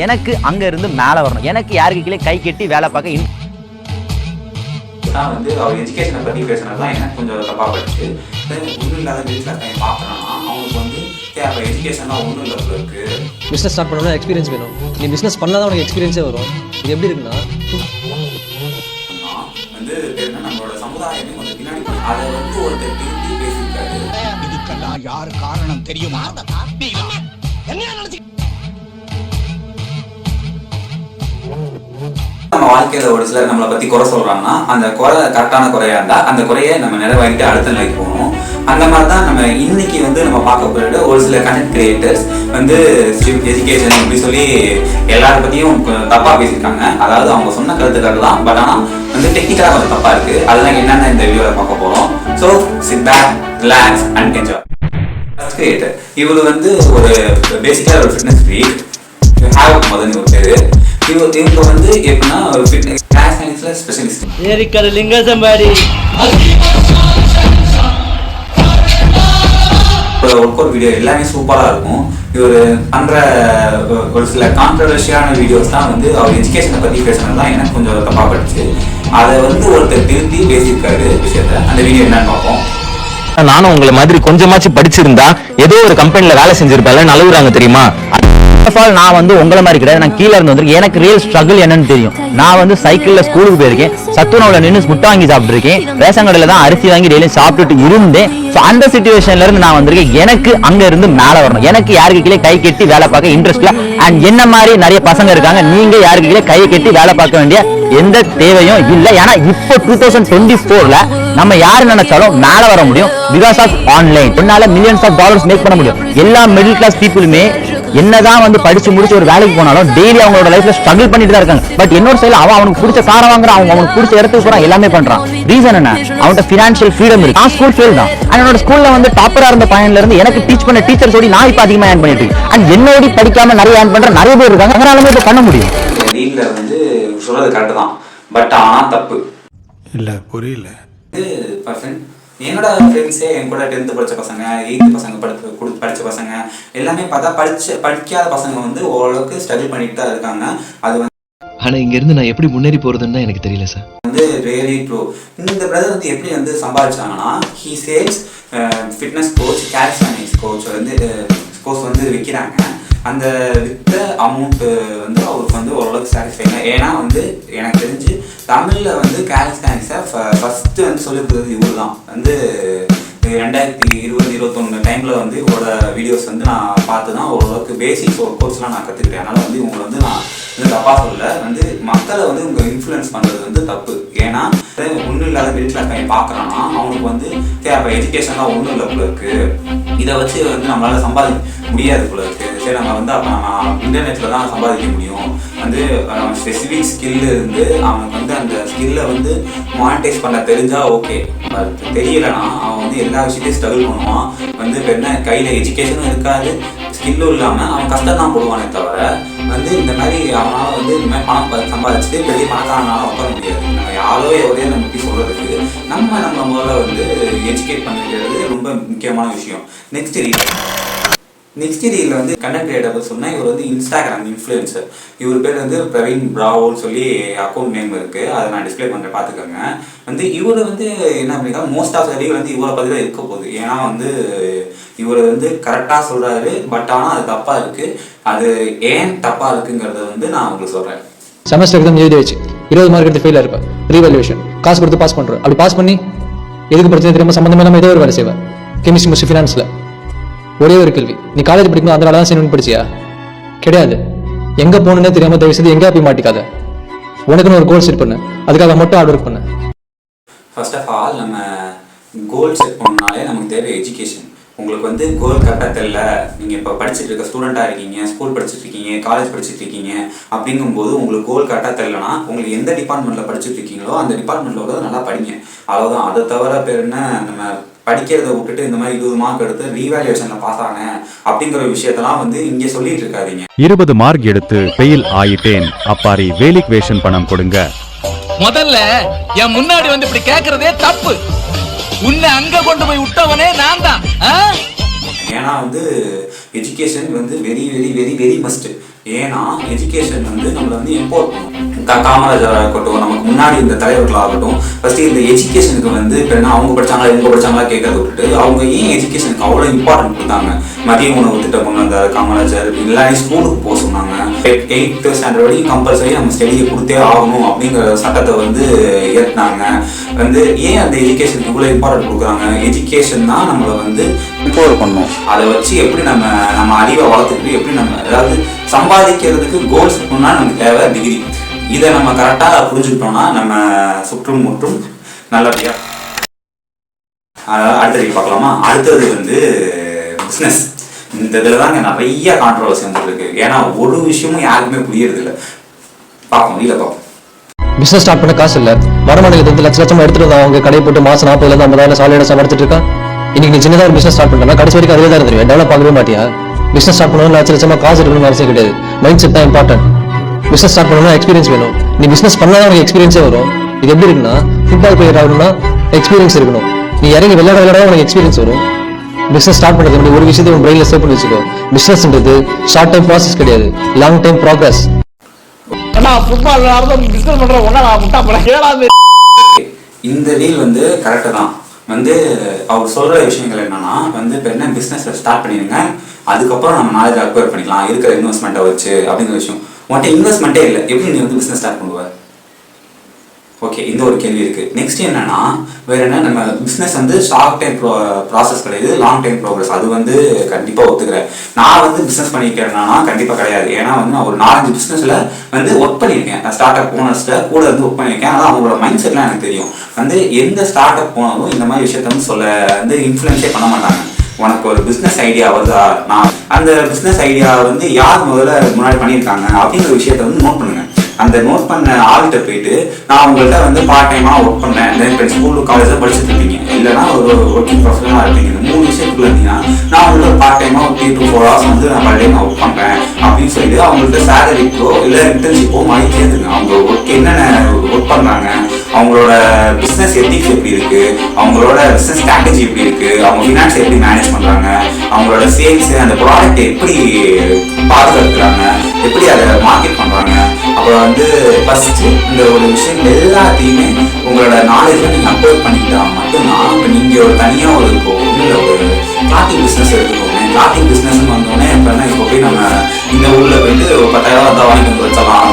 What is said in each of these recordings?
எனக்கு அங்க இருந்து மேல வரணும், எனக்கு யாருக்கு கீழே கை கட்டி வேலை பார்க்க நான் வந்து அவர் எஜுகேஷனை பற்றி பேசுனதுலாம் எனக்கு கொஞ்சம் தப்பாக போயிடுச்சு. ஒன்றும் இல்லாத வீட்டில் பார்க்குறான்னா அவங்களுக்கு வந்து அப்போ எஜுகேஷன்லாம் ஒன்றும் இல்லை இருக்கு. பிஸ்னஸ் ஸ்டார்ட் பண்ணணும்னா எக்ஸ்பீரியன்ஸ் வேணும். நீ பிஸ்னஸ் பண்ணால் தான் உனக்கு எக்ஸ்பீரியன்ஸே வரும். இது எப்படி இருக்குன்னா வந்து நம்மளோட சமுதாயமே கொஞ்சம் பின்னாடி அதை வந்து ஒருத்தர் திருப்பி பேசியிருக்காரு. இதுக்கெல்லாம் யார் காரணம் தெரியுமா? நம்ம வாழ்க்கையில ஒரு சிலர் நம்மளை பத்தி குறை சொல்றாங்கன்னா அந்த குறை கரெக்டான குறையா இருந்தா அந்த குறையை நம்ம நிறைவாகிட்டு அடுத்த நிலைக்கு போகணும். அந்த மாதிரி தான் நம்ம இன்னைக்கு வந்து நம்ம பார்க்க போகிற ஒரு சில கண்டென்ட் கிரியேட்டர்ஸ் வந்து எஜுகேஷன் அப்படி சொல்லி எல்லார பத்தியும் தப்பா பேசியிருக்காங்க. அதாவது அவங்க சொன்ன கருத்துக்கள் தான், பட் ஆனால் வந்து டெக்னிக்கலாக கொஞ்சம் தப்பா இருக்கு. அதெல்லாம் என்னென்ன இந்த வீடியோவில் பார்க்க போறோம். So sit back, relax and enjoy. First creator இவர் வந்து ஒரு பேசிக்காக ஒரு ஃபிட்னஸ் ஃப்ரீக், முதல் ஒரு பேரு. இவங்க வந்து எப்படின்னா ஒரு ஃபிட்னஸ் கிளாஸ் சயின்ஸ்ல ஸ்பெஷலிஸ்ட். ஏரிக்கல் லிங்கசம்பாடி ஒர்க் வீடியோ எல்லாமே சூப்பரா இருக்கும். இவர் பண்ற ஒரு சில கான்ட்ரவர்ஷியான வீடியோஸ் தான் வந்து அவர் எஜுகேஷனை பத்தி பேசுனதுதான் எனக்கு கொஞ்சம் தப்பா பட்டுச்சு. அதை வந்து ஒருத்தர் திருத்தி பேசியிருக்காரு விஷயத்த. அந்த வீடியோ என்னன்னு பார்ப்போம். நானும் உங்களை மாதிரி கொஞ்சமாச்சும் படிச்சிருந்தா ஏதோ ஒரு கம்பெனில வேலை செஞ்சிருப்பேன். நழுவுறாங்க தெரியுமா? நான் வந்து உங்களை மாதிரி கிடையாது, நான் கீழே இருந்து வந்திருக்கேன். எனக்கு ரியல் ஸ்ட்ரகிள் என்னன்னு தெரியும். நான் வந்து சைக்கிள்ல ஸ்கூலுக்கு போயிருக்கேன், சத்துணவுல நின்று முட்டை வாங்கி சாப்பிட்டுருக்கேன், ரேஷன் கடையில தான் அரிசி வாங்கி டெய்லியும் சாப்பிட்டுட்டு இருந்தேன். ஸோ அந்த சிச்சுவேஷன்ல இருந்து நான் வந்திருக்கேன். எனக்கு அங்க இருந்து மேல வரணும், எனக்கு யாருக்கு கீழே கை கட்டி வேலை பார்க்க இன்ட்ரெஸ்ட் இல்லை. அண்ட் என்ன மாதிரி நிறைய பசங்க இருக்காங்க, நீங்க யாருக்கு கீழே கையை கட்டி வேலை பார்க்க வேண்டிய எந்த தேவையும் இல்லை. ஏன்னா இப்போ 2024ல நம்ம யாரு நினைச்சாலும் மேல வர முடியும் பிகாஸ் ஆஃப் ஆன்லைன். என்னால மில்லியன்ஸ் ஆஃப் டாலர்ஸ் மேக் பண்ண முடியும். எல்லா மிடில் கிளாஸ் பீப்புளுமே என்னதான் வந்து படிச்சு முடிச்சு ஒரு வேலைக்கு போனாலும் டெய்லி அவங்களோட லைஃப்ல ஸ்ட்ரகிள் பண்ணிட்டு தான் இருக்காங்க. பட் இன்னொரு சைடுல அவனுக்கு பிடிச்ச காரை வாங்குறான், அவனுக்கு பிடிச்ச இடத்துக்கு போறான், எல்லாமே பண்றான். ரீசன் என்ன? அவன்கிட்ட ஃபினான்ஷியல் ஃப்ரீடம் இருக்கு. நான் ஸ்கூல் ஃபெயில் தான். என்னோட ஸ்கூல்ல வந்து டாப்பரா இருந்த பையன்ல இருந்து எனக்கு டீச் பண்ண டீச்சர்ஸ் ஓடி நான் இப்ப அதிகமா ஏர்ன் பண்ணிட்டு இருக்கேன். அண்ட் என்னோட படிக்காம நிறைய ஏர்ன் பண்ற நிறைய பேர் இருக்காங்க. அதனால இதை பண்ண முடியும். ரீல்ல வந்து சொல்றது கரெக்ட் தான், பட் ஆனா தப்பு இல்ல. புரியல. என்னோட ஃப்ரெண்ட்ஸே என் கூட 10th படித்த பசங்க, 8th பசங்க படித்த பசங்க எல்லாமே பார்த்தா படிக்காத பசங்க வந்து ஓரளவுக்கு ஸ்ட்ரகிள் பண்ணிட்டு தான் இருக்காங்க. அது வந்து ஆனா இங்க இருந்து நான் எப்படி முன்னேறி போறதுன்னு தான் எனக்கு தெரியல சார். வந்து ரியலி ட்ரூ. இந்த பிரதர் வந்து எப்படி வந்து சம்பாதிச்சாங்கன்னா, he sells fitness coach, calisthenics coach வந்து கோர்ஸ் வந்து விற்கிறாங்க. அந்த விற்ற அமௌண்ட்டு வந்து அவருக்கு வந்து ஓரளவுக்கு சாட்டிஸ்ஃபைங்க. ஏன்னா வந்து எனக்கு தெரிஞ்சு தமிழில் வந்து காலிஸ்தானிக்ஸை ஃபஸ்ட்டு வந்து சொல்லிக் கொடுத்தது இவர் தான். வந்து 2020-21 டைமில் வந்து இவரோட வீடியோஸ் வந்து நான் பார்த்து தான் ஓரளவுக்கு பேசிக்ஸ் ஒரு கோர்ஸ்லாம் நான் கற்றுக்கிட்டேன். அதனால் வந்து இவங்களை வந்து நான் வந்து தப்பாக சொல்லலை. வந்து மக்களை வந்து இவங்க இன்ஃப்ளூயன்ஸ் பண்ணுறது வந்து தப்பு. ஏன்னா ஒன்றும் இல்லாத வீட்டில் பையன் பார்க்குறான்னா அவனுக்கு வந்து அப்போ எஜுகேஷன்லாம் ஒன்றும் இல்லை போல இருக்குது, இதை வச்சு வந்து நம்மளால் சம்பாதிக்க முடியாது போல இருக்குது. சரி நம்ம வந்து அப்போ நம்ம இன்டர்நெட்டில் தான் சம்பாதிக்க முடியும். வந்து ஸ்பெசிஃபிக் ஸ்கில் இருந்து அவனுக்கு வந்து அந்த ஸ்கில்லை வந்து மானிட்டைஸ் பண்ண தெரிஞ்சால் ஓகே. தெரியலைன்னா அவன் வந்து எல்லா விஷயத்தையும் ஸ்ட்ரகிள் பண்ணுவான். வந்து இப்போ என்ன கையில் எஜுகேஷனும் இருக்காது, ஸ்கில்லும் இல்லாமல் அவன் கஷ்டம் தான் போடுவானே தவிர வந்து இந்த மாதிரி அவனால் வந்து இந்த மாதிரி பணம் சம்பாதிச்சுட்டு பெரிய பணக்காரனால உட்கார முடியாது. நம்ம யாரோ எவரையோ நம்ம பற்றி சொல்கிறதுக்கு நம்ம முதல்ல வந்து எஜுகேட் பண்ணிக்கிறது ரொம்ப முக்கியமான விஷயம். நெக்ஸ்ட் ரீல் வந்து கண்டென்ட் கிரியேட்டர் சொன்னால் இவர் வந்து இன்ஸ்டாகிராம் இன்ஃப்ளூயன்சர். இவர் பேர் வந்து பிரவீன் பிராவோன்னு சொல்லி அக்கௌண்ட் நேம் இருக்குது, அதை நான் டிஸ்பிளே பண்ணுறேன் பார்த்துக்கோங்க. வந்து இவர் வந்து என்ன அப்படின்னா மோஸ்ட் ஆஃப் த ரீல் வந்து இவரை பற்றி தான் இருக்க போகுது. ஏன்னா வந்து இவர் வந்து கரெக்டாக சொல்கிறாரு, பட் ஆனால் அது தப்பாக இருக்குது. அது ஏன் தப்பாக இருக்குங்கிறத வந்து நான் உங்களுக்கு சொல்கிறேன். செமஸ்டர் எக்ஸாம் எழுதி வச்சு 20 மார்க் எடுத்து ஃபெயில் இருப்பேன். ரீவேல்யூஷன் காசு கொடுத்து பாஸ் பண்ணுறேன். அப்படி பாஸ் பண்ணி எதுக்கு பிரச்சனை தெரியாமல் சம்மந்தமே இல்லாமல் ஏதோ ஒரு வேலை செய்வேன். கெமிஸ்ட்ரி முடிச்சு ஃபினான்ஸில். ஒரே ஒரு கேள்வி, நீ காலேஜ் படிக்கும்போது அந்த தான் செய்யணும்னு படிச்சியா? கிடையாது. எங்கே போகணுன்னே தெரியாமல் தயவு செய்து எங்கேயா போய் மாட்டிக்காத. உனக்குன்னு ஒரு கோல் செட் பண்ணு, அதுக்காக மட்டும் ஹார்ட் ஒர்க் பண்ணு. ஃபர்ஸ்ட் ஆஃப் ஆல் நம்ம கோல் செட் பண்ணாலே நமக்கு தேவை எஜுகேஷன். உங்களுக்கு வந்து கோல் கரெக்டாக தெரியல, நீங்கள் இப்போ படிச்சுட்டு இருக்க ஸ்டூடெண்ட்டாக இருக்கீங்க, ஸ்கூல் படிச்சுட்டு இருக்கீங்க, காலேஜ் படிச்சுட்டு இருக்கீங்க, அப்படிங்கும்போது உங்களுக்கு கோல் கரெக்டாக தெரியலனா உங்களுக்கு எந்த டிபார்ட்மெண்ட்டில் படிச்சுட்டு இருக்கீங்களோ அந்த டிபார்ட்மெண்ட்டில் வந்து நல்லா படிங்க. அவ்வளோதான். அதை தவிர பேர் என்ன, நம்ம படிக்கிறத விட்டுட்டு இந்த மாதிரி 20 மார்க் எடுத்து ரீவேல்யூஷன்ல பாஸ் ஆனேன் அப்படிங்கிற விஷயத்தெல்லாம் வந்து இங்கே சொல்லிட்டு இருக்காதீங்க. 20 மார்க் எடுத்து ஃபெயில் ஆயிட்டேன், அப்பாரி வேலிக்வேஷன் பணம் கொடுங்க. முதல்ல என் முன்னாடி வந்து இப்படி கேக்குறதே தப்பு. உன்னை அங்க கொண்டு போய் விட்டவனே நான் தான். ஏன்னா வந்து எஜுகேஷன் வந்து very very very very must. ஏன்னா எஜுகேஷன் வந்து நம்மளை வந்து இம்போர்ட் பண்ணும். காமராஜராக இருக்கட்டும், நமக்கு முன்னாடி இந்த தலைவர்களாகட்டும், ஃபர்ஸ்ட் இந்த எஜுகேஷனுக்கு வந்து இப்போ என்ன அவங்க படிச்சாங்களா இவங்க படிச்சாங்களா கேட்கறத விட்டுட்டு அவங்க ஏன் எஜுகேஷனுக்கு அவ்வளோ இம்பார்ட்டன்ட் கொடுத்தாங்க. மதிய உணவு திட்டம் கொண்டு வந்த காமராஜர் எல்லாரும் ஸ்கூலுக்கு போக சொன்னாங்க. 8th ஸ்டாண்டர்ட் வரைக்கும் கம்பல்சரி நம்ம ஸ்டடியை கொடுத்தே ஆகணும் அப்படிங்கிற சட்டத்தை வந்து ஏற்றினாங்க. வந்து ஏன் அந்த எஜுகேஷனுக்கு இவ்வளோ இம்பார்ட்டன்ட் கொடுக்குறாங்க? எஜுகேஷன் தான் நம்மளை வந்து இம்ப்ரூவ் பண்ணணும். அதை வச்சு எப்படி நம்ம அறிவை வளர்த்துக்கிட்டு எப்படி நம்ம அதாவது சம்பாதிக்கிறதுக்கு கோல்ஸ் இருக்குன்னா நமக்கு தேவை டிகிரி. இதை நம்ம கரெக்டாக புரிஞ்சுக்கிட்டோம்னா நம்ம சுற்றும் முற்றும் நல்லபடியா. அடுத்தது பார்க்கலாமா? அடுத்தது வந்து பிஸ்னஸ். இந்த இதில் தாங்க நிறைய கான்ட்ரவர்சி வந்துருக்கு. ஏன்னா ஒரு விஷயமும் யாருக்குமே புரியறது இல்லை. பார்ப்போம், இல்லை பார்ப்போம். பிசினஸ் ஸ்டார்ட் பண்ண காசு இல்ல, வருமானத்துக்கு லட்ச லட்சமா எடுத்துட்டு வந்தா அவங்க கடை போட்டு மாசம் 40,000 50,000 சாலையிட சம்பாதிச்சிட்டு இருக்கா. இன்னைக்கு நீ சின்னதாக ஒரு பிசினஸ் ஸ்டார்ட் பண்ணா கடைசி வரைக்கும் அதுவே தான் தெரியும். டெவலப் ஆகவே மாட்டியா? பிசினஸ் ஸ்டார்ட் பண்ணணும் லட்ச லட்சமா காசு இருக்கணும்னு அவசியம் கிடையாது. மைண்ட் செட் தான் இம்பார்ட்டன்ட். பிசினஸ் ஸ்டார்ட் பண்ணணும்னா எக்ஸ்பீரியன்ஸ் வேணும். நீ பிசினஸ் பண்ணாதான் உனக்கு எக்ஸ்பீரியன்ஸே வரும். இது எப்படி இருக்குன்னா, ஃபுட்பால் பிளேயர் ஆகணும்னா எக்ஸ்பீரியன்ஸ் இருக்கணும். நீ இறங்கி விளையாட உனக்கு எக்ஸ்பீரியன்ஸ் வரும். பிசினஸ் ஸ்டார்ட் பண்றது முன்னாடி ஒரு விஷயத்தை உன் பிரெயின்ல சேவ் பண்ணி வச்சுக்கோ. பிசினஸ்ன்றது ஷார்ட் டைம் ப்ராசஸ் கிடையாது, லாங் டைம் ப்ராக்ரஸ். இந்த டீல் வந்து கரெக்டாக தான். வந்து அவர் சொல்ற விஷயங்கள் என்னன்னா வந்து இப்போ என்ன பிஸ்னஸ் ஸ்டார்ட் பண்ணிடுங்க, அதுக்கப்புறம் நம்ம நாலேஜ் அக்வயர் பண்ணிக்கலாம் இருக்கிற இன்வெஸ்ட்மெண்ட்டை வச்சு அப்படிங்கிற விஷயம். உன்கிட்ட இன்வெஸ்ட்மெண்ட்டே இல்லை, எப்படி நீ வந்து பிஸ்னஸ் ஸ்டார்ட் பண்ணுவ? ஓகே, இந்த ஒரு கேள்வி இருக்கு. நெக்ஸ்ட் என்னன்னா வேற என்ன, நம்ம பிஸ்னஸ் வந்து ஷார்ட் டைம் ப்ராசஸ் கிடையாது, லாங் டைம் ப்ரோக்ரஸ். அது வந்து கண்டிப்பாக ஒத்துக்கிறேன். நான் வந்து பிஸ்னஸ் பண்ணியிருக்கேன்னா கண்டிப்பாக கிடையாது. ஏன்னா வந்து நான் ஒரு 4-5 பிஸ்னஸில் வந்து ஒர்க் பண்ணியிருக்கேன். நான் ஸ்டார்ட் அப் ஓனர்ஸ்ட கூட வந்து ஒர்க் பண்ணியிருக்கேன். அதான் அவங்களோட மைண்ட் செட்லாம் எனக்கு தெரியும். வந்து எந்த ஸ்டார்ட் அப் போனாலும் இந்த மாதிரி விஷயத்த வந்து சொல்ல வந்து இன்ஃப்ளூயன்ஸே பண்ண மாட்டாங்க. உனக்கு ஒரு பிஸ்னஸ் ஐடியா வருதா, நான் அந்த பிஸ்னஸ் ஐடியா வந்து யார் முதல்ல முன்னாடி பண்ணியிருக்காங்க அப்படிங்கிற விஷயத்த வந்து நோட் பண்ணுங்க. அந்த நோட் பண்ண ஆள்கிட்ட போயிட்டு நான் உங்கள்கிட்ட வந்து பார்ட் டைமாக ஒர்க் பண்ணேன், இப்போ ஸ்கூலு காலேஜில் படிச்சுட்டு இருப்பீங்க, இல்லைனா ஒரு ஒர்க்கிங் ப்ரொஃபஷனலாக இருப்பீங்க. இந்த 3 விஷயத்துக்குள்ள இருந்தீங்கன்னா நான் உங்கள்கிட்ட பார்ட் டைமாக 3 to 4 hours வந்து நான் பழைய நான் ஒர்க் பண்ணுறேன் அப்படின்னு சொல்லிட்டு அவங்கள்ட்ட சேலரிக்கோ இல்லை இன்டர்ன்ஷிப்போ மாதிரி சேர்த்துங்க. அவங்க ஒர்க் என்னென்ன ஒர்க் பண்ணுறாங்க, அவங்களோட பிஸ்னஸ் எத்திக்ஸ் எப்படி இருக்கு, அவங்களோட பிஸ்னஸ் ஸ்ட்ராட்டஜி எப்படி இருக்கு, அவங்க ஃபினான்ஸ் எப்படி மேனேஜ் பண்ணுறாங்க, அவங்களோட சேல்ஸ் அந்த ப்ராடக்ட் எப்படி பாதுகாக்கிறாங்க, எப்படி அதை மார்க்கெட் பண்ணுறாங்க. அப்புறம் வந்து ஃபர்ஸ்ட் இந்த ஒரு விஷயம் எல்லாத்தையுமே உங்களோட நாலேஜை நீங்கள் அப்லோட் பண்ணிக்கிட்டா மட்டும்தான். இப்போ நீங்கள் ஒரு தனியாக ஒரு இல்லை ஒரு கிளாத்திங் பிஸ்னஸ் எடுத்துக்கோங்க. கிளாத்திங் பிஸ்னஸ்ன்னு வந்தோடனே எப்படின்னா இப்போ போய் நம்ம இந்த ஊரில் போயிட்டு ஒரு 10,000 தான் வாங்கி வந்து வச்சலாம்.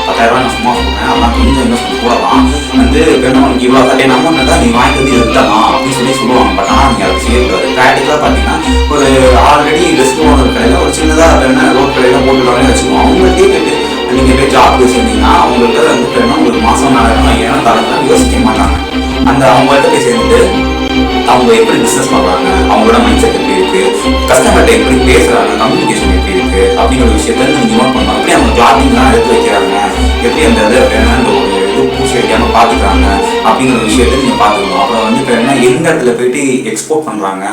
10,000 நான் சும்மா சொல்கிறேன், ஆனால் கொஞ்சம் இன்வெஸ்ட்மெண்ட் கூடலாம். வந்து இப்போ என்ன உனக்கு இவ்வளோ கட்டையான அமௌண்ட் தான் நீ வாங்கி வந்து எடுத்தலாம் அப்படின்னு சொல்லுவாங்க. பட் ஆனால் நீங்கள் அதை செய்யக்கூடாது. ப்ராக்டிக்கலாக பார்த்தீங்கன்னா ஒரு ஆல்ரெடி ரெஸ்ட் ஓனர் கடையில் ஒரு சின்னதாக என்ன ரோட் கடையில் போட்டுக்கலாம்னு வச்சுக்கோங்க. அவங்கள்ட்டே கேட்டு நீங்கள் போய் ஜாப் பேசுனீங்கன்னா அவங்கள்ட்ட வந்து என்ன உங்களுக்கு மாதம் 4,000 5,000 தரலாம் யோசிக்க மாட்டாங்க. அந்த அவங்கள்ட்ட போய் சேர்ந்து அவங்க எப்படி பிஸ்னஸ் பண்ணுறாங்க, அவங்களோட மைண்ட் செட் எப்படி இருக்கு, கஸ்டமர்கிட்ட எப்படி பேசுறாங்க, கம்யூனிகேஷன் எப்படி இருக்கு அப்படிங்கிற விஷயத்த நீங்கள் நோட் பண்ணலாம். எப்படி அவங்க கிளாத்திங்லாம் எடுத்து வைக்கிறாங்க, எப்படி அந்த இதை அந்த ஒரு இது பூசி வைக்காம பார்த்துக்கிறாங்க அப்படிங்கிற விஷயத்த நீங்கள் பார்த்துக்கணும். அப்புறம் வந்து இப்போ என்ன எந்த இடத்துல போயிட்டு எக்ஸ்போர்ட் பண்ணுறாங்க,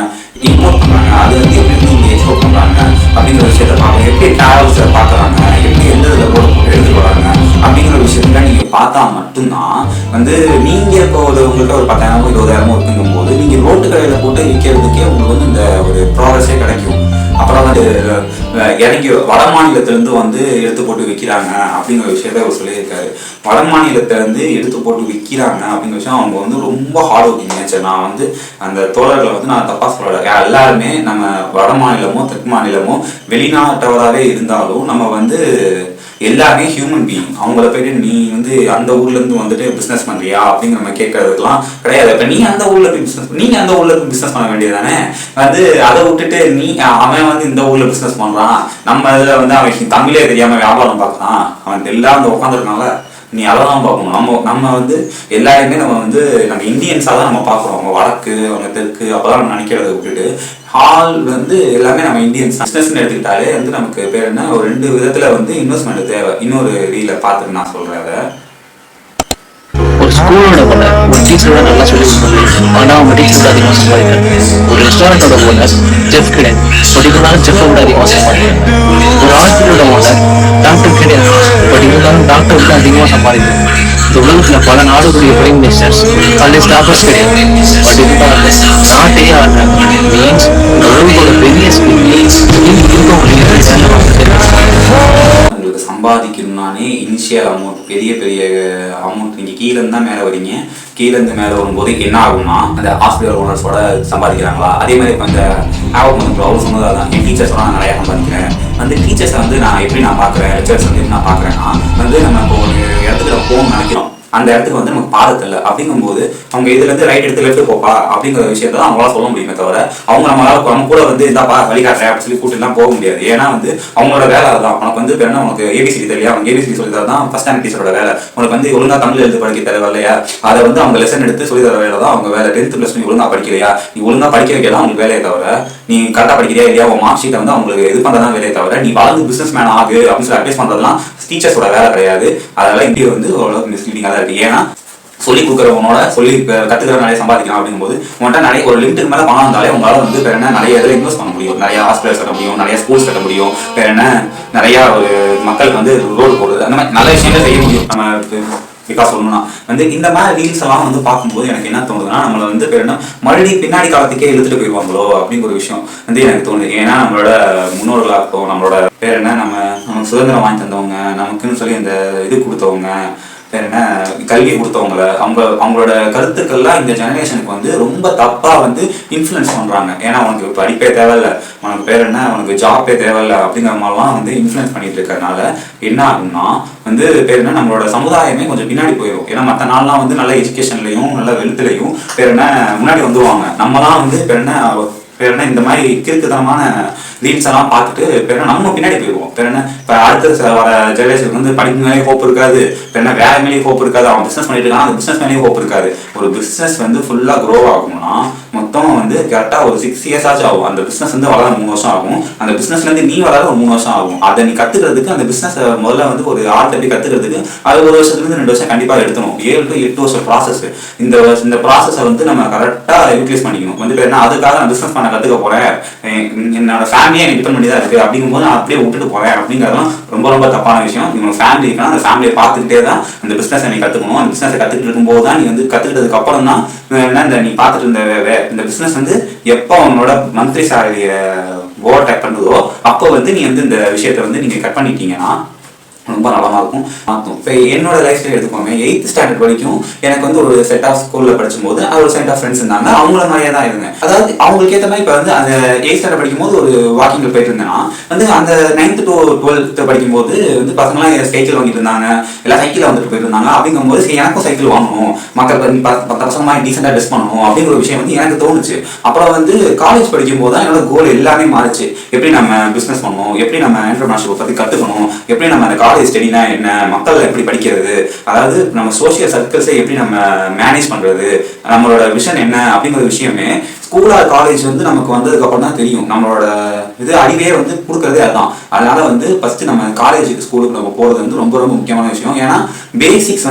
இம்போர்ட் பண்ணுறாங்க, அது வந்து எப்படி நீங்கள் எக்ஸ்போர்ட் பண்ணுறாங்க அப்படிங்கிற விஷயத்த பார்க்கணும். எப்படி டிராவல்ஸை பார்க்குறாங்க, எப்படி எந்த இதில் போட்டு எடுத்துட்டு வராங்க அப்படிங்கிற விஷயத்துல நீங்கள் பார்த்தா மட்டும்தான் வந்து நீங்கள் இப்போ உங்கள்கிட்ட ஒரு 10,000 20,000 இருக்குங்கும் போது நீங்கள் ரோட்டு கடையில் போட்டு விற்கிறதுக்கே உங்களுக்கு வந்து இந்த ஒரு ப்ராக்ரஸே கிடைக்கும். அப்புறம் வந்து இறங்கி வட மாநிலத்திலேருந்து வந்து எடுத்து போட்டு விற்கிறாங்க அப்படிங்கிற விஷயத்த அவர் சொல்லியிருக்காரு. வட மாநிலத்திலேருந்து எடுத்து போட்டு விற்கிறாங்க அப்படிங்கிற விஷயம் அவங்க வந்து ரொம்ப ஹார்ட் ஒர்க்கிங் நேச்சர். நான் வந்து அந்த தோழர்களை வந்து நான் தப்பாக சொல்லலை. எல்லாருமே நம்ம வட மாநிலமோ தெற்கு மாநிலமோ வெளிநாட்டவராகவே இருந்தாலும் நம்ம வந்து எல்லாருமே ஹியூமன் பீயிங். அவங்கள போயிட்டு நீ வந்து அந்த ஊர்லேருந்து வந்துட்டு பிஸ்னஸ் பண்ணுறியா அப்படிங்கிற நம்ம கேட்கறதுக்கெல்லாம் கிடையாது. இப்போ நீ அந்த ஊரில் போய் நீங்கள் அந்த ஊரில் போய் பிஸ்னஸ் பண்ண வேண்டியதானே. வந்து அதை விட்டுட்டு அவன் வந்து இந்த ஊரில் பிஸ்னஸ் பண்ணுறான், நம்ம இதில் வந்து அவன் தமிழே தெரியாமல் வியாபாரம் பார்க்குறான், அவன் எல்லாம் வந்து உட்காந்துருக்காங்க, நீ அதை தான் பார்க்கணும். நம்ம வந்து எல்லாருமே நம்ம இந்தியன்ஸாக தான் நம்ம பார்க்குறோம். அவங்க வடக்கு அவங்க தெற்கு அப்போதான் நம்ம நினைக்கிறத விட்டுட்டு ஆல் வந்து எல்லாமே நம்ம இந்தியன்ஸ். பிஸ்னஸ்ன்னு எடுத்துக்கிட்டாலே வந்து நமக்கு பேர் என்ன ஒரு 2 விதத்தில் வந்து இன்வெஸ்ட்மெண்ட் தேவை. இன்னொரு ரீல பார்த்துட்டு நான் சொல்கிறேன். அதை ஒரு ஸ்கூலோட ஓனர் ஒரு டீச்சரோட நல்லா சொல்லி கொடுப்பாங்க, ஆனால் அவங்க டீச்சரோட அதிகமாக சம்பாதிக்கிறாங்க. ஒரு ரெஸ்டாரண்டோட ஓனர் செஃப் கிடையாது, பட் இருந்தாலும் செஃப்பை விட அதிகமாக சம்பாதிக்கிறாங்க. ஒரு ஹாஸ்பிட்டலோட ஓனர் டாக்டர் கிடையாது, பட் இருந்தாலும் டாக்டர் விட அதிகமாக சம்பாதிக்கிறாங்க. இந்த உலகத்தில் பல நாடுகளுடைய பிரைம் மினிஸ்டர்ஸ் காலேஜ் ஸ்டாஃபர்ஸ் கிடையாது, பட் இருந்தாலும் நாட்டையே ஆடுறாங்க. மீன்ஸ் இந்த உலகத்தோட பெரிய ஸ்கூல் இருக்கவங்களுக்கு சம்பாதிக்கணும்னாலே இனிஷியல் அமௌண்ட், பெரிய பெரிய அமௌண்ட். நீங்கள் கீழேருந்து தான் மேலே வரீங்க. கீழேருந்து மேலே வரும்போது என்ன ஆகும்னா, அந்த ஹாஸ்பிட்டல் ஓனர்ஸோட சம்பாதிக்கிறாங்களா, அதே மாதிரி இப்போ இந்த ஆவம் அவர் சொன்னதாக தான் என் டீச்சர்ஸோட நான் நிறையா சம்பாதிக்கிறேன். டீச்சர்ஸை நான் எப்படி பார்க்குறேன், லெக்சர்ஸ் எப்படி நான் பார்க்குறேன்னா, நம்ம இப்போ ஒரு இடத்துக்கு நம்ம போகணும்னு நினைக்கிறோம், அந்த இடத்துக்கு நமக்கு பாடத்தில்லை அப்படிங்கும்போது அவங்க இதுலேருந்து ரைட் எடுத்து லெஃப்ட் போப்பா அப்படிங்கிற விஷயத்த தான் அவங்களால சொல்ல முடியுமே தவிர, அவங்க நம்ம கூட இந்தாப்பா வழிகாட்டுறேன் அப்படின்னு சொல்லி கூட்டிலாம் போக முடியாது. ஏன்னா அவங்களோட வேலை தான். உனக்கு வேணா உனக்கு ஏபிசிடி தெரியல, அவங்க ஏபிசிடி சொல்லி தான் ஃபர்ஸ்ட் ஸ்டாண்டர்ட் டீச்சரோட வேலை. உனக்கு ஒழுங்கா தமிழ் எழுத்து படிக்க தேவையில்லையா, அதை அவங்க லெசன் எடுத்து சொல்லி தர வேலை தான் அவங்க வேலை. 10th + நீ ஒழுங்கா படிக்கிறியா, நீ ஒழுங்கா படிக்க வைக்கலாம் அவங்களுக்கு வேலையை தவிர, நீ கரெக்டாக படிக்கிறியா இல்லையா, உன் மார்க் ஷீட்டை அவங்களுக்கு இது பண்ணுறதான் வேலையை தவிர, நீ வாழ்ந்து பிசினஸ் மேன் ஆகு அப்படின்னு சொல்லி அட்வைஸ் பண்ணுறதுலாம் டீச்சர்ஸோட வேலை கிடையாது. அதெல்லாம் இங்கே ஓரளவுக்கு மிஸ்லீடிங்காக தான் இருக்கு. ஏன்னா சொல்லி கொடுக்குறவனோட சொல்லி கற்றுக்கிற நிறைய சம்பாதிக்கலாம் அப்படிங்கும்போது உங்கள்கிட்ட நிறைய ஒரு லிமிட்டுக்கு மேலே பணம் வந்தாலே உங்களால் வேற என்ன நிறைய இதில் இன்வெஸ்ட் பண்ண முடியும், நிறைய ஹாஸ்பிட்டல்ஸ் கட்ட முடியும், நிறைய ஸ்கூல்ஸ் கட்ட முடியும், வேற என்ன நிறையா ஒரு மக்களுக்கு ரோடு போடுறது, அந்த மாதிரி நல்ல விஷயங்கள் செய்ய முடியும். நம்ம பிகாஸ் சொல்லணும்னா இந்த மாதிரி ரீல்ஸ் எல்லாம் பார்க்கும்போது எனக்கு என்ன தோணுதுன்னா, நம்மளை பேர் என்ன மறுபடியும் பின்னாடி காலத்துக்கே இழுத்துட்டு போயிடுவாங்களோ அப்படிங்கிற ஒரு விஷயம் எனக்கு தோணுது. ஏன்னா நம்மளோட முன்னோர்களாக இருக்கும், நம்மளோட பேர் என்ன, நமக்கு சுதந்திரம் வாங்கி தந்தவங்க, நமக்குன்னு சொல்லி இந்த இது கொடுத்தவங்க, பேர் என்ன கல்வி கொடுத்தவங்கள, அவங்களோட கருத்துக்கள்லாம் இந்த ஜெனரேஷனுக்கு ரொம்ப தப்பாக இன்ஃப்ளூயன்ஸ் பண்ணுறாங்க. ஏன்னா உனக்கு படிப்பே தேவையில்லை, உனக்கு பேர் என்ன, உனக்கு ஜாப்பே தேவையில்லை அப்படிங்கிற மாதிரிலாம் இன்ஃப்ளூயன்ஸ் பண்ணிட்டு இருக்கிறதுனால என்ன ஆகும்னா பேர் என்ன நம்மளோட சமுதாயமே கொஞ்சம் பின்னாடி போயிடும். ஏன்னா மற்ற நாள்லாம் நல்ல எஜுகேஷன்லையும் நல்ல வெல்த்லையும் பேர் என்ன முன்னாடி வந்துருவாங்க. நம்மலாம் பேர் என்ன இந்த மாதிரி கிறுக்குத்தனமான ரீல்ஸ் எல்லாம் பார்த்துட்டு பேர் நம்ம பின்னாடி போயிடுவோம். பேர் என்ன இப்போ அடுத்த வர ஜெனரேஷனுக்கு படிப்பு மேலேயே ஹோப் இருக்காது, பேர் என்ன வேலை மேலேயே ஹோப் இருக்காது, அவன் பிஸ்னஸ் பண்ணிட்டு இருக்கான், அந்த பிஸ்னஸ் மேலேயே ஹோப் இருக்காது. ஒரு பிஸ்னஸ் ஃபுல்லாக க்ரோ ஆகணும்னா மொத்தம் கரெக்டாக ஒரு 6 years ஆச்சு ஆகும். அந்த பிஸ்னஸ் வளர 3 வருஷம் ஆகும். அந்த பிஸ்னஸ்லேருந்து நீ வளர ஒரு 3 வருஷம் ஆகும். அதை நீ கற்றுக்கிறதுக்கு அந்த பிஸ்னஸ் முதல்ல ஒரு ஆர்ட் எப்படி கற்றுக்கிறதுக்கு அது 1 வருஷத்துலேருந்து 2 வருஷம் கண்டிப்பாக எடுக்கணும். 7 to 8 வருஷம் ப்ராசஸ். இந்த ப்ராசஸை நம்ம கரெக்டாக யூட்டிலைஸ் பண்ணிக்கணும். பேர் என்ன அதுக்காக நான் பிஸ்னஸ் பண்ண கற்றுக்க போகிறேன், என்னோட ஃபேமிலியை டிபெண்ட் பண்ணி தான் இருக்குது அப்படிங்கும்போது நான் அப்படியே விட்டுட்டு போகிறேன் அப்படிங்கிறதுலாம் ரொம்ப ரொம்ப தப்பான விஷயம். உங்களோட ஃபேமிலி இருக்குன்னா அந்த ஃபேமிலியை பார்த்துக்கிட்டே தான் அந்த பிஸ்னஸை நீ கற்றுக்கணும். அந்த பிஸ்னஸை கற்றுக்கிட்டு இருக்கும்போது தான் நீ கற்றுக்கிட்டதுக்கு அப்புறம் தான் என்ன நீ பார்த்துட்டு இருந்த இந்த பிஸ்னஸ் எப்போ உன்னோட மந்த்லி சேலரியை ஓவர் டேக் பண்ணுதோ அப்போ நீ இந்த விஷயத்தை நீங்கள் கட் பண்ணிட்டீங்கன்னா ரொம்ப நல்லா இருக்கும். இப்போ என்னோட லைஃப் ஸ்டைல் எடுத்துக்கோங்க. 8th ஸ்டாண்டர்ட் வரைக்கும் எனக்கு ஒரு செட் ஆஃப் ஸ்கூலில் படிக்கும்போது ஒரு செட் ஆஃப் ஃப்ரெண்ட்ஸ் இருந்தாங்க. அவங்கள மாதிரியே தான் இருந்தேன். அதாவது அவங்களுக்கு ஏற்ற மாதிரி இப்போ அந்த 8th ஸ்டாண்டர்ட் படிக்கும்போது ஒரு வாக்கிங்கில் போயிட்டு இருந்தேன்னா அந்த 9th to 12th படிக்கும்போது பசங்களாம் சைக்கிள் வாங்கிட்டு இருந்தாங்க, எல்லாம் சைக்கிளில் போயிட்டு இருந்தாங்க. அப்படிங்கும்போது சரி எனக்கும் சைக்கிள் வாங்கணும், மக்கள் 10 பசங்க டீசெண்டாக ட்ரெஸ் பண்ணணும் அப்படிங்கிற ஒரு விஷயம் எனக்கு தோணுச்சு. அப்புறம் காலேஜ் படிக்கும்போது தான் என்னோட கோல் எல்லாமே மாறிச்சு. எப்படி நம்ம பிஸ்னஸ் பண்ணணும், எப்படி நம்ம என்டர்பிரினர்ஷிப் பற்றி கற்றுக்கணும், எப்படி நம்ம அந்த காலேஜ் ஸ்டடினா என்ன, மக்கள் எப்படி படிக்கிறது, அதாவது நம்ம சோசியல் சர்க்கிள்ஸை எப்படி நம்ம மேனேஜ் பண்றது, நம்மளோட விஷன் என்ன அப்படிங்கிற விஷயமே ஸ்கூல் ஆர் காலேஜ் நமக்கு வந்ததுக்கு அப்புறம் தான் தெரியும். நம்மளோட இது அறிவே கொடுக்கறதே அதுதான். அதனால ஃபர்ஸ்ட் நம்ம காலேஜுக்கு ஸ்கூலுக்கு நம்ம போறது ரொம்ப ரொம்ப முக்கியமான விஷயம். ஏன்னா பேசிக்ஸ்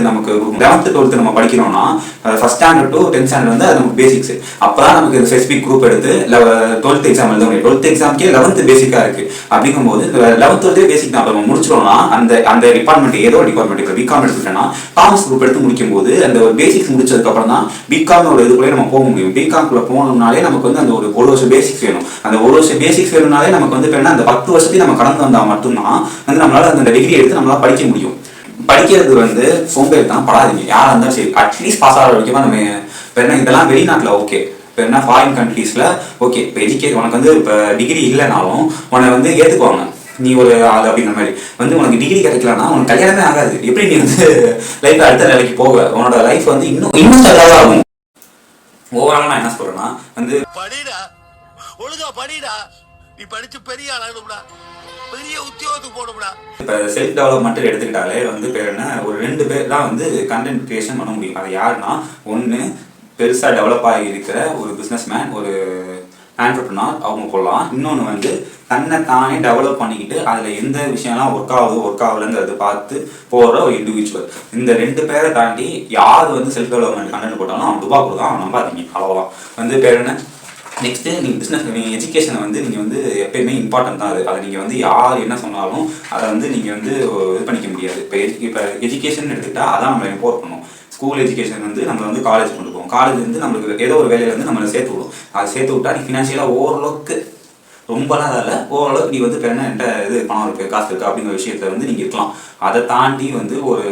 நமக்கு 11th 12th நம்ம படிக்கிறோம்னா first standard to 10th standard அது நமக்கு பேசிக்ஸ். அப்பதான் நமக்கு ஸ்பெசிபிக் குரூப் எடுத்து 12th எக்ஸாம் எழுத முடியும். 12th எக்ஸாம்க்கே 11th பேசிக்கா இருக்கு. அப்படிங்கும்போது 11th 12th பேசிக் தான் நம்ம முடிச்சிடோம்னா அந்த டிபார்ட்மெண்ட் ஏதோ டிபார்ட்மெண்ட் இப்போ பிகாம் எடுத்துட்டோம்னா காமர்ஸ் குரூப் எடுத்து முடிக்கும் போது அந்த பேசிக்ஸ் முடிச்சதுக்கு அப்புறம் தான் பிகாமோட இதுக்குள்ளே நம்ம போக முடியும். பிகாம்குள்ள போகணும்னாலே நமக்கு அந்த ஒரு வருஷம் பேசிக்ஸ் வேணும். அந்த ஒரு வருஷம் பேசிக்ஸ் வேணும்னாலே நமக்கு அந்த 10 வருஷத்தையும் நம்ம கடந்து வந்தா மட்டும்தான் நம்மளால அந்த டிகிரி எடுத்து நம்மளால படிக்க முடியும். படிக்கிறது சோம்பேறி தான், படாதீங்க. யாரா இருந்தாலும் சரி அட்லீஸ்ட் பாஸ் ஆகிற வரைக்கும் நம்ம இதெல்லாம் வெளிநாட்டில் ஓகே, இப்போ என்ன ஃபாரின் கண்ட்ரீஸ்ல ஓகே, இப்போ உனக்கு இப்போ டிகிரி இல்லைனாலும் உன்னை ஏற்றுக்குவாங்க. நீ ஒரு ஆள் அப்படிங்கிற மாதிரி உனக்கு டிகிரி கிடைக்கலன்னா உனக்கு கல்யாணமே ஆகாது. எப்படி நீ லைஃப் அடுத்த நிலைக்கு போக உன்னோட லைஃப் இன்னும் நல்லா ஆகும். ஓவரால் நான் என்ன சொல்றேன்னா படிடா, ஒழுங்கா படிடா, நீ படிச்சு பெரிய ஆளாகணும்டா, பெரிய உத்தியோகத்துக்கு போகணும்டா. இப்போ செல்ஃப் டெவலப்மெண்ட் எடுத்துக்கிட்டாலே பேர் என்ன ஒரு 2 பேர் தான் கண்டென்ட் கிரியேஷன் பண்ண முடியும். அது யாருன்னா, ஒன்று பெருசாக டெவலப் ஆகி இருக்கிற ஒரு பிஸ்னஸ் மேன், ஒரு ஆண்டர்பிரினர், அவங்க போடலாம். இன்னொன்று தன்னை தானே டெவலப் பண்ணிக்கிட்டு அதில் எந்த விஷயம்லாம் ஒர்க் ஆகலைங்கிறது பார்த்து போகிற ஒரு இண்டிவிஜுவல். இந்த 2 பேரை தாண்டி யார் செல்ஃப் டெவலப்மெண்ட் கண்டென்ட் போட்டாலும் அவன் துபா கொடுதான், அவன் நம்பாதீங்க. அவ்வளோதான். பேர் என்ன நெக்ஸ்ட்டு நீங்கள் பிஸ்னஸ் நீங்கள் எஜுகேஷனை நீங்கள் எப்பயுமே இம்பார்ட்டன்ட் தான். அதை நீங்கள் யார் என்ன சொன்னாலும் அதை நீங்கள் இது பண்ணிக்க முடியாது. இப்போ எஜுகேஷன் எடுத்துக்கிட்டால் அதான் நம்ம இம்போர்ட் பண்ணணும். ஸ்கூல் எஜுகேஷன் நம்ம காலேஜ் கொண்டு போவோம். காலேஜ் நம்மளுக்கு ஏதோ ஒரு வேலையில் நம்மளை சேர்த்து விடும். அதை சேர்த்து விட்டா நீ ஃபினான்ஷியலாக ஓரளவுக்கு ரொம்பலாம் அதில் ஓரளவுக்கு நீ வந்து பெண்ணை என்கிட்ட இது பணம் இருக்குது காசு இருக்குது அப்படிங்கிற விஷயத்த வந்து நீங்கள் இருக்கலாம். அதை தாண்டி வந்து ஒரு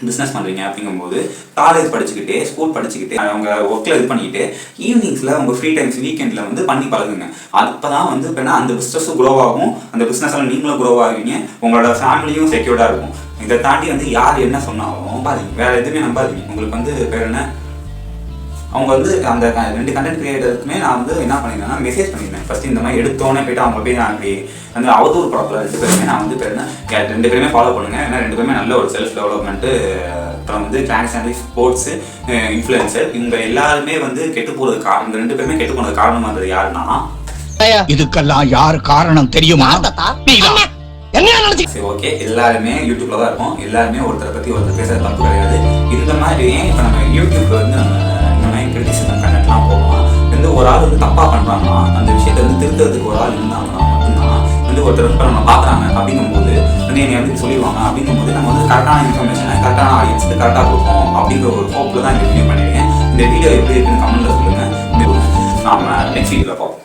பிஸ்னஸ் பண்ணுறீங்க அப்படிங்கும்போது காலேஜ் படிச்சுக்கிட்டே ஸ்கூல் படிச்சுக்கிட்டே அவங்க ஒர்க்கில் இது பண்ணிக்கிட்டு ஈவினிங்ஸில் உங்கள் ஃப்ரீ டைம்ஸ் வீக்கெண்டில் வந்து பண்ணி பழகுங்க. அப்போ தான் வந்து இப்போ அந்த பிஸ்னஸும் க்ரோ ஆகும், அந்த பிஸ்னஸில் நீங்களும் க்ரோ ஆகுவீங்க, உங்களோட ஃபேமிலியும் செக்யூர்டாக இருக்கும். இதை தாண்டி வந்து யார் என்ன சொன்னாலும் நம்பாதீங்க, வேறு எதுவுமே நம்பாதீங்க. உங்களுக்கு வந்து பேர் என்ன அவங்க வந்து அந்த 2 கண்டென்ட் கிரியேட்டருக்குமே நான் வந்து என்ன பண்ணியிருந்தேன்னா மெசேஜ் பண்ணியிருந்தேன். ஃபஸ்ட்டு இந்த மாதிரி எடுத்தோன்னே போய்ட்டு அவங்க போய் நான் அப்படி வந்து அவதூறு படத்தில் 2 பேருமே நான் வந்து பேர் என்ன 2 பேருமே ஃபாலோ பண்ணுங்கள். ஏன்னா 2 பேருமே நல்ல ஒரு செல்ஃப் டெவலப்மெண்ட்டு, அப்புறம் வந்து டிரான்ஸ்ஜெண்டர், ஸ்போர்ட்ஸு, இன்ஃப்ளூயன்சர், இவங்க எல்லாருமே வந்து கெட்டு போகிறதுக்கு காரணம், இந்த 2 பேருமே கெட்டு போனது காரணமாக இருந்தது யாருன்னா இதுக்கெல்லாம் யார் காரணம் தெரியுமா? சரி ஓகே, எல்லாருமே யூடியூப்ல தான் இருக்கும், எல்லாருமே ஒருத்தரை பற்றி ஒருத்தர் பேசுறது தப்பு கிடையாது. இந்த மாதிரி இப்போ நம்ம யூடியூப்ல வந்து நம்ம இந்த மாதிரி கிரிட்டிசிசம் கண்டென்ட்லாம் போகலாம். வந்து ஒரு ஆள் வந்து தப்பாக பண்ணுறாங்கன்னா அந்த விஷயத்தை வந்து திருத்துறதுக்கு ஒரு ஆள் இருந்தாங்கன்னா மட்டும்தான் வந்து ஒருத்தர் இப்போ நம்ம பார்க்குறாங்க அப்படிங்கும்போது வந்து என்னை வந்து சொல்லிடுவாங்க. அப்படிங்கும்போது நம்ம வந்து கரெக்டான இன்ஃபர்மேஷனை கரெக்டான ஆடியன்ஸுக்கு கரெக்டாக கொடுப்போம் அப்படிங்கிற ஒரு ஹோப்பில் தான் இந்த வீடியோ பண்ணியிருக்கேன். இந்த வீடியோ எப்படி இருக்குன்னு கமெண்ட்டில் சொல்லுங்கள். நாம நெக்ஸ்ட் வீடியோவில் பார்ப்போம்.